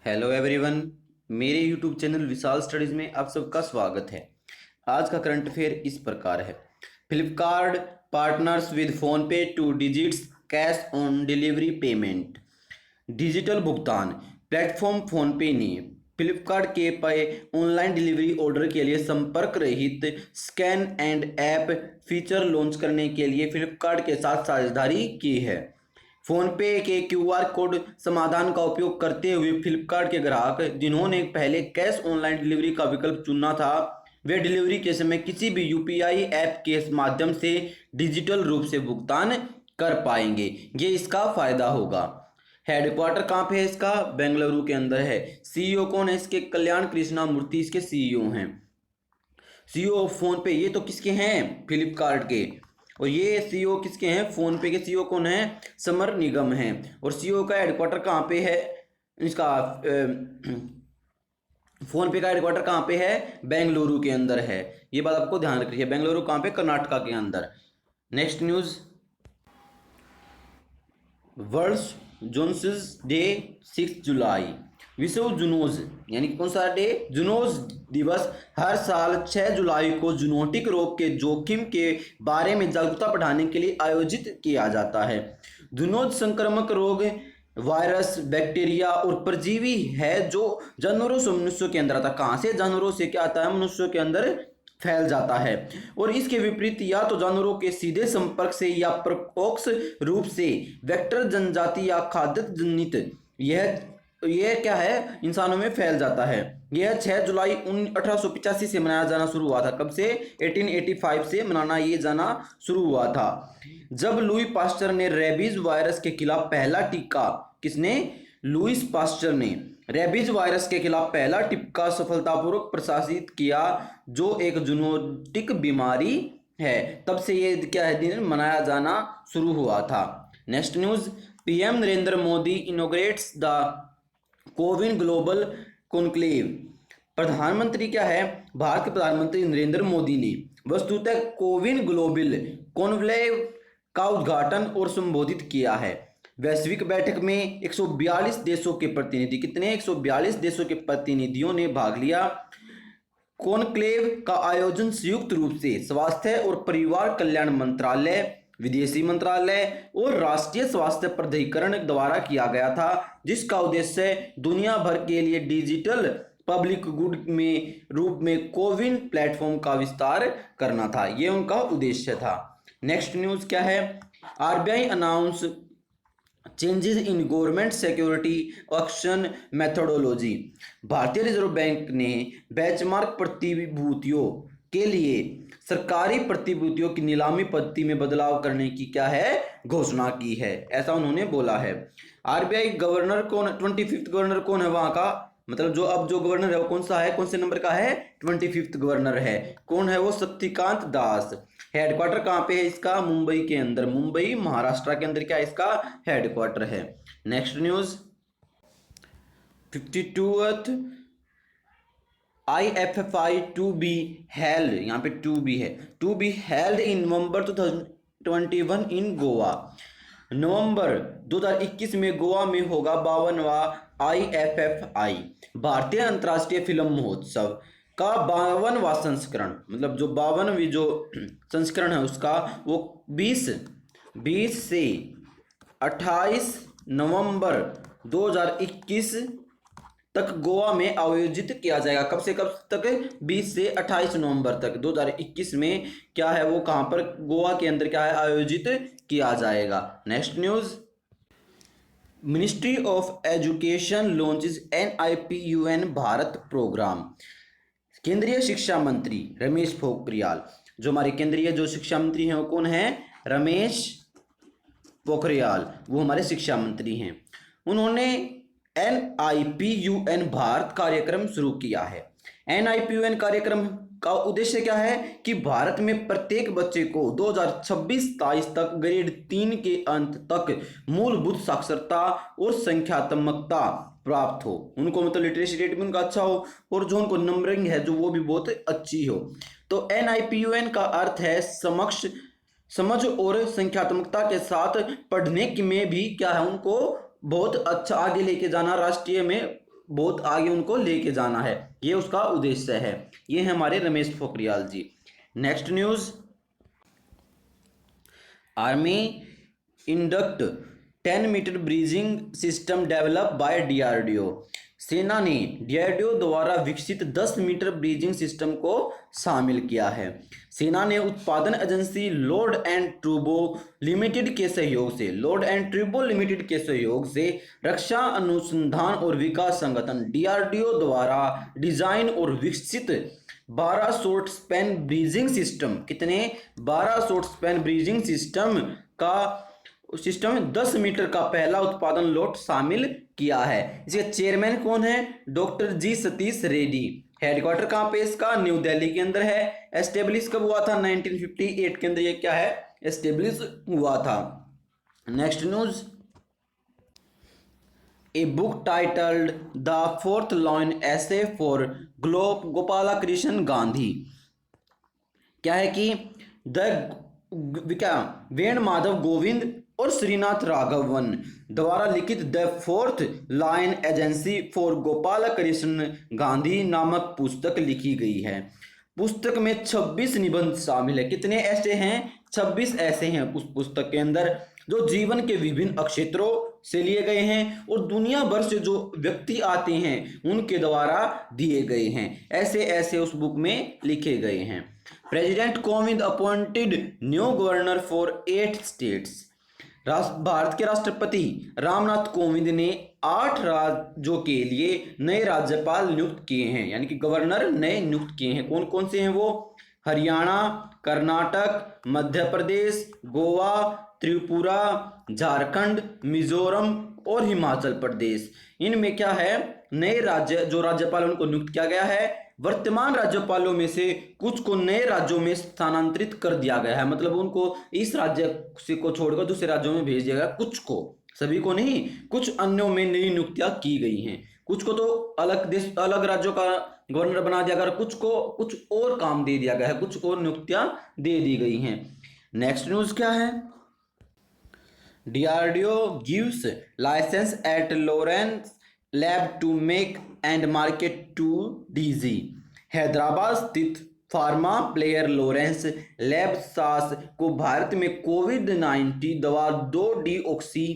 Hello everyone, मेरे YouTube channel विशाल studies में आप सबका स्वागत है। आज का करंट अफेयर इस प्रकार है। Flipkart partners with PhonePe two digits cash on delivery payment. Digital भुगतान प्लेटफॉर्म फ़ोनपे ने फ्लिपकार्ट के पे ऑनलाइन डिलीवरी ऑर्डर के लिए संपर्क रहित scan and app feature launch करने के लिए फ्लिपकार्ट के साथ साझेदारी की है। फोनपे के क्यूआर कोड समाधान का उपयोग करते हुए फ्लिपकार्ट के ग्राहक जिन्होंने पहले कैश ऑनलाइन डिलीवरी का विकल्प चुना था, वे डिलीवरी के समय किसी भी यूपीआई ऐप के माध्यम से डिजिटल रूप से भुगतान कर पाएंगे। ये इसका फायदा होगा। हेडक्वार्टर कहाँ पे है इसका? बेंगलुरु के अंदर है। सीईओ कौन है इसके? कल्याण कृष्णा मूर्ति इसके सीईओ हैं। सीईओ ऑफ फोन पे, ये तो किसके हैं? फ्लिपकार्ट के। और ये सीईओ किसके हैं? फोन पे के सीईओ कौन है? समर निगम हैं। और सीईओ का हेडक्वार्टर कहाँ पे है इसका? फोन पे का हेडक्वार्टर कहाँ पे है? बेंगलुरु के अंदर है। ये बात आपको ध्यान रखनी है। बेंगलुरु कहाँ पे? कर्नाटका के अंदर। Next news, world zoonoses day 6 जुलाई। विश्व जुनोज यानी कौन सा डे? जुनोज दिवस हर साल 6 जुलाई को जूनोटिक रोग के जोखिम के बारे में जागरूकता बढ़ाने के लिए आयोजित किया जाता है। जुनोज संक्रामक रोग वायरस, बैक्टीरिया और परजीवी है जो जानवरों से मनुष्यों के अंदर आता है। कहाँ से? जानवरों से क्या आता है? मनुष्यों के अंदर फैल जाता है। और इसके विपरीत या तो जानवरों के सीधे संपर्क से या परोक्ष रूप से वेक्टर जनजाति या खाद्य जनित यह क्या है? इंसानों में फैल जाता है। यह 6 जुलाई 1885 से मनाया जाना शुरू हुआ था। कब से? 1885 से मनाना ये जाना शुरू हुआ था, जब लुई पास्चर ने रेबीज वायरस के खिलाफ पहला टीका किसने? लुईस पास्चर ने रेबीज वायरस के खिलाफ पहला टीका सफलतापूर्वक प्रशासित किया, जो एक जूनोटिक बीमारी है। तब से ये क्या है? दिन मनाया जाना शुरू हुआ था। Next news, PM Narendra Modi इनोग्रेट्स the CoWIN global conclave. प्रधानमंत्री क्या है? भारत के प्रधानमंत्री नरेंद्र मोदी ने वस्तुतः कोविन ग्लोबल कॉन्क्लेव का उद्घाटन और संबोधित किया है। वैश्विक बैठक में 142 देशों के प्रतिनिधि, कितने? 142 देशों के प्रतिनिधियों ने भाग लिया। कॉन्क्लेव का आयोजन संयुक्त रूप से स्वास्थ्य और परिवार कल्याण मंत्रालय, विदेशी मंत्रालय और राष्ट्रीय स्वास्थ्य प्राधिकरण द्वारा किया गया था, जिसका उद्देश्य दुनिया भर के लिए डिजिटल पब्लिक गुड में रूप में कोविन प्लेटफॉर्म का विस्तार करना था। यह उनका उद्देश्य था। नेक्स्ट न्यूज क्या है? RBI announce changes in government security auction methodology. भारतीय रिजर्व बैंक ने बेंचमार्क प्रतिभूतियों के लिए सरकारी प्रतिभूतियों की नीलामी पद्धति में बदलाव करने की क्या है? घोषणा की है, ऐसा उन्होंने बोला है। आरबीआई गवर्नर कौन? 25th गवर्नर कौन है वहां का? मतलब जो गवर्नर है वो कौन सा है? कौन से नंबर का है? 25th गवर्नर है। कौन है वो? शक्तिकांत दास। हेडक्वार्टर कहाँ पे है इसका? मुंबई के अंदर। मुंबई महाराष्ट्र के अंदर क्या इसका हेडक्वार्टर है। Next news, 52th IFFI to be held, यहाँ पे टू बी है, to be held in November 2021 in Goa. नवंबर 2021 में गोवा में होगा 52वां IFFI भारतीय अंतर्राष्ट्रीय फिल्म महोत्सव का 52वां संस्करण। मतलब जो 52वीं जो संस्करण है उसका वो 20 से 28 नवंबर 2021 तक गोवा में आयोजित किया जाएगा। कब से कब तक? 20 से 28 नवंबर तक 2021 में क्या है वो कहां पर? गोवा के अंदर क्या है? आयोजित किया जाएगा। Next news, ministry of education launches NIPUN Bharat programme. केंद्रीय शिक्षा मंत्री रमेश पोखरियाल, जो हमारे केंद्रीय जो शिक्षा मंत्री हैं वो कौन है? रमेश पोखरियाल, वो हमारे शिक्षा मंत्री हैं। उन्होंने NIPUN भारत कार्यक्रम शुरू किया है। NIPUN कार्यक्रम का उद्देश्य क्या है? कि भारत में प्रत्येक बच्चे को 2026-27 तक ग्रेड 3 के अंत तक मूलभूत साक्षरता और संख्यात्मकता प्राप्त हो। उनको मतलब लिटरेसी रेट भी उनका अच्छा हो और जो उनको नंबरिंग है जो वो भी बहुत अच्छी हो। तो NIPUN का अर्थ है समझ और संख्यात्मकता के साथ पढ़ने में भी क्या है उनको बहुत अच्छा आगे लेके जाना, राष्ट्रीय में बहुत आगे उनको लेके जाना है, ये उसका उद्देश्य है। ये है हमारे Ramesh Pokhriyal ji. Next news, army induct 10 metre bridging system develop by DRDO. सेना ने डीआरडीओ द्वारा विकसित 10 मीटर ब्रीजिंग सिस्टम को शामिल किया है। सेना ने उत्पादन एजेंसी लॉर्ड एंड ट्रूबो लिमिटेड के सहयोग से रक्षा अनुसंधान और विकास संगठन डीआरडीओ द्वारा डिजाइन और विकसित 12 शॉर्ट स्पैन ब्रीजिंग सिस्टम, कितने 12 short span bridging system 10 metre का पहला उत्पादन लॉट शामिल किया है। इसके चेयरमैन कौन है? डॉक्टर जी सतीश रेड्डी। हेडक्वार्टर कहाँ पे इसका? न्यू दिल्ली के अंदर है। एस्टेब्लिश कब हुआ था? 1958 के अंदर ये क्या है? एस्टेब्लिश हुआ था। Next news, a book titled the fourth line ऐसे फॉर गोपालकृष्ण गांधी। क्या है कि वेण माधव गोविंद और श्रीनाथ राघवन द्वारा लिखित the fourth line agency for Gopal Krishna Gandhi नामक पुस्तक लिखी गई है। पुस्तक में 26 निबंध शामिल है। कितने ऐसे हैं? 26 ऐसे हैं उस पुस्तक के अंदर, जो जीवन के विभिन्न क्षेत्रों से लिए गए हैं और दुनिया भर से जो व्यक्ति आते हैं उनके द्वारा दिए गए हैं। ऐसे ऐसे उस बुक में लिखे गए हैं। President Kovind appointed new governor for 8 states. Bharat के राष्ट्रपति रामनाथ कोविंद ने 8 राज्यों के लिए नए राज्यपाल नियुक्त किए हैं, यानी कि गवर्नर नए नियुक्त किए हैं। कौन कौन से हैं वो? हरियाणा, कर्नाटक, मध्य प्रदेश, गोवा, त्रिपुरा, झारखंड, मिजोरम और हिमाचल प्रदेश। इनमें क्या है? नए राज्य जो राज्यपाल उनको नियुक्त किया गया है। वर्तमान राज्यपालों में से कुछ को नए राज्यों में स्थानांतरित कर दिया गया है, मतलब उनको इस राज्य से को छोड़कर दूसरे राज्यों में भेज दिया गया। कुछ को, सभी को नहीं, कुछ अन्यों में नई नियुक्तियां की गई हैं। कुछ को तो अलग देश अलग राज्यों का गवर्नर बना दिया गया, कुछ को कुछ और काम दे दिया गया है, कुछ और नियुक्तियां दे दी गई हैं। नेक्स्ट न्यूज क्या है? DRDO gives licence at Laurus lab to make and market two DG. Hyderabad स्थित फार्मा प्लेयर लॉरेंस लैब सास को भारत में कोविड-19 दवा 2-डीऑक्सी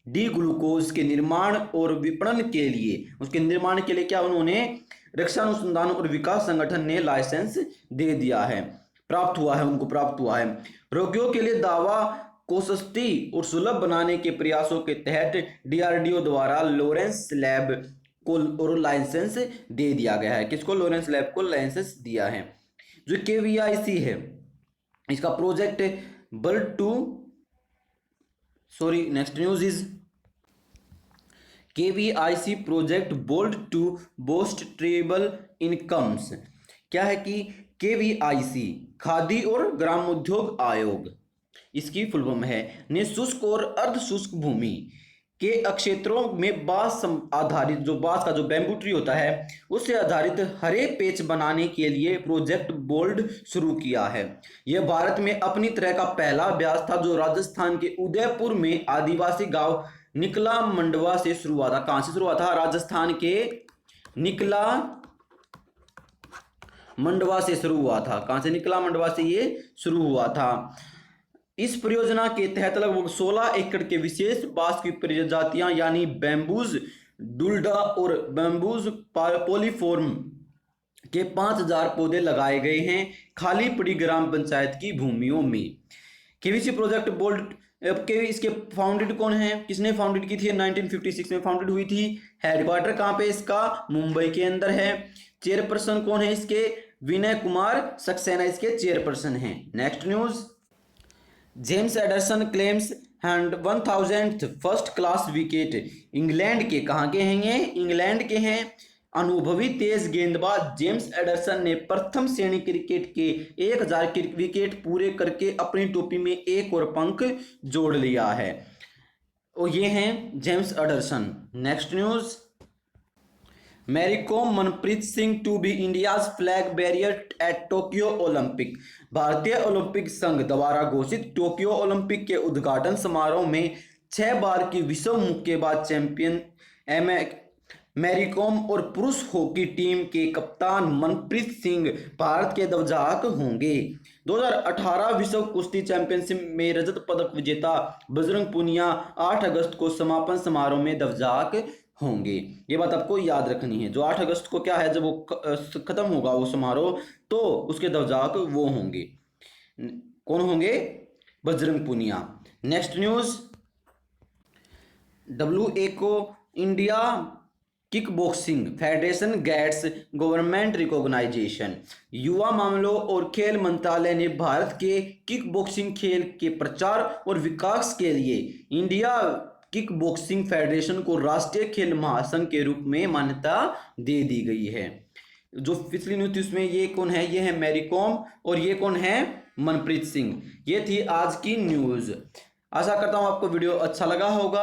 डी ग्लूकोज के निर्माण और विपणन के लिए, उसके निर्माण के लिए क्या उन्होंने रक्षा अनुसंधान और विकास संगठन ने लाइसेंस दे दिया है, उनको प्राप्त हुआ है। रोगियों के लिए दवा को सस्ती और सुलभ बनाने के प्रयासों के तहत डीआरडीओ द्वारा लॉरेंस लैब को और लाइसेंस दे दिया गया है। किसको? लॉरेंस लैब को लाइसेंस दिया है। जो केवीआईसी है, इसका project next news is KVIC project BOLD to boost tribal incomes. क्या है कि केवीआईसी खादी और ग्रामोद्योग आयोग, इसकी फुल फॉर्म है, ने शुष्क और अर्ध शुष्क भूमि के क्षेत्रों में बांस आधारित, जो बांस का जो बैम्बू ट्री होता है उससे आधारित हरे पेच बनाने के लिए प्रोजेक्ट बोल्ड शुरू किया है। यह भारत में अपनी तरह का पहला अभ्यास था, जो राजस्थान के उदयपुर में आदिवासी गांव निकला मंडवा से शुरू हुआ था। कहां से शुरू हुआ था? राजस्थान के निकला मंडवा से शुरू हुआ था। कहां से? निकला मंडवा से ये शुरू हुआ था। इस परियोजना के तहत लगभग 16 एकड़ के विशेष बांस की प्रजातियां यानी बैम्बूज डुल्डा और बैम्बूज पॉलीफॉर्म के 5000 पौधे लगाए गए हैं खाली पड़ी ग्राम पंचायत की भूमियों में। केवीसी प्रोजेक्ट बोल्ड के इसके फाउंडेड कौन है? किसने फाउंडेड की थी? 1956 में फाउंडेड हुई थी। हेडक्वार्टर कहाँ पे इसका? मुंबई के अंदर है। चेयरपर्सन कौन है इसके? विनय कुमार सक्सेना इसके चेयरपर्सन हैं। Next news, James Anderson claims 1000th first class wicket. England के, कहाँ के हैं ये? इंग्लैंड के हैं। अनुभवी तेज गेंदबाज जेम्स एडरसन ने प्रथम श्रेणी क्रिकेट के 1000 विकेट पूरे करके अपनी टोपी में एक और पंख जोड़ लिया है। और ये हैं James Anderson. Next news, Mary Kom Manpreet Singh to be India's flag bearer at Tokyo Olympic. भारतीय ओलंपिक संघ द्वारा घोषित टोक्यो ओलंपिक के उद्घाटन समारोह में 6 बार की विश्व मुक्केबाज चैंपियन मैरी कॉम और पुरुष हॉकी टीम के कप्तान मनप्रीत सिंह भारत के ध्वजाक होंगे। 2018 विश्व कुश्ती चैंपियनशिप में रजत पदक विजेता बजरंग पुनिया 8 अगस्त को समापन समारोह में ध्वजाक होंगे। ये बात आपको याद रखनी है, जो 8 अगस्त को क्या है, जब वो खत्म होगा वो समारोह, तो उसके ध्वजाक वो होंगे। कौन होंगे? Bajrang Punia. Next news, WA को India kick boxing federation gets government recognisation. युवा मामलों और खेल मंत्रालय ने भारत के किक बॉक्सिंग खेल के प्रचार और विकास के लिए इंडिया किक बॉक्सिंग फेडरेशन को राष्ट्रीय खेल महासंघ के रूप में मान्यता दे दी गई है। जो पिछली न्यूज थी उसमें ये कौन है? ये है मैरी कॉम और ये कौन है? मनप्रीत सिंह। ये थी आज की न्यूज। आशा करता हूँ आपको वीडियो अच्छा लगा होगा।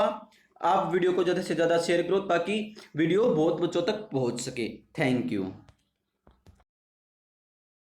आप वीडियो को ज़्यादा से ज़्यादा शेयर करो ताकि वीडियो बहुत बच्चों तक पहुँच सके। Thank you.